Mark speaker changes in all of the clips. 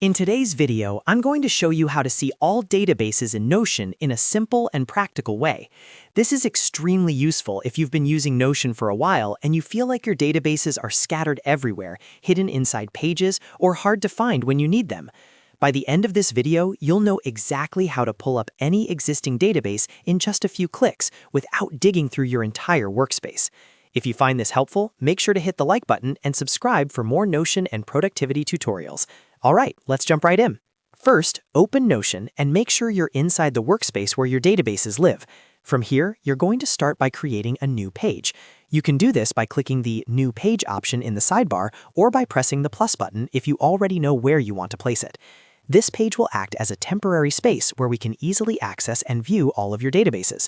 Speaker 1: In today's video, I'm going to show you how to see all databases in Notion in a simple and practical way. This is extremely useful if you've been using Notion for a while and you feel like your databases are scattered everywhere, hidden inside pages, or hard to find when you need them. By the end of this video, you'll know exactly how to pull up any existing database in just a few clicks without digging through your entire workspace. If you find this helpful, make sure to hit the like button and subscribe for more Notion and productivity tutorials. All right, let's jump right in. First, open Notion and make sure you're inside the workspace where your databases live. From here, you're going to start by creating a new page. You can do this by clicking the New Page option in the sidebar or by pressing the plus button if you already know where you want to place it. This page will act as a temporary space where we can easily access and view all of your databases.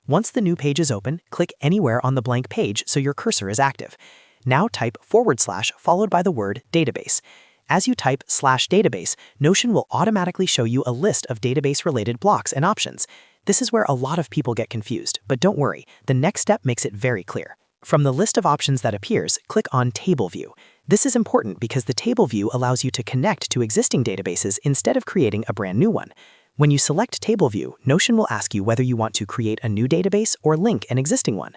Speaker 1: Once the new page is open, click anywhere on the blank page so your cursor is active. Now type / followed by the word database. As you type /database, Notion will automatically show you a list of database-related blocks and options. This is where a lot of people get confused, but don't worry, the next step makes it very clear. From the list of options that appears, click on Table View. This is important because the table view allows you to connect to existing databases instead of creating a brand new one. When you select Table View, Notion will ask you whether you want to create a new database or link an existing one.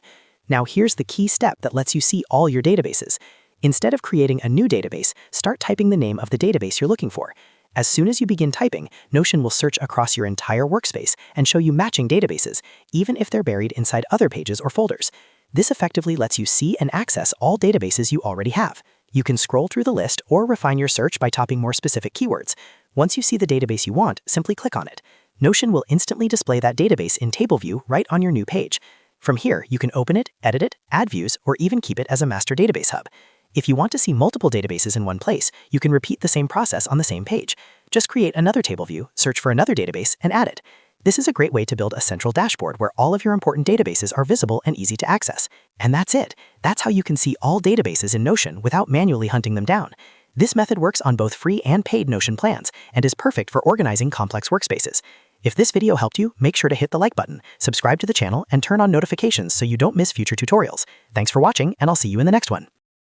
Speaker 1: Now here's the key step that lets you see all your databases. Instead of creating a new database, start typing the name of the database you're looking for. As soon as you begin typing, Notion will search across your entire workspace and show you matching databases, even if they're buried inside other pages or folders. This effectively lets you see and access all databases you already have. You can scroll through the list or refine your search by typing more specific keywords. Once you see the database you want, simply click on it. Notion will instantly display that database in Table View right on your new page. From here, you can open it, edit it, add views, or even keep it as a master database hub. If you want to see multiple databases in one place, you can repeat the same process on the same page. Just create another table view, search for another database, and add it. This is a great way to build a central dashboard where all of your important databases are visible and easy to access. And that's it. That's how you can see all databases in Notion without manually hunting them down. This method works on both free and paid Notion plans and is perfect for organizing complex workspaces. If this video helped you, make sure to hit the like button, subscribe to the channel, and turn on notifications so you don't miss future tutorials. Thanks for watching, and I'll see you in the next one.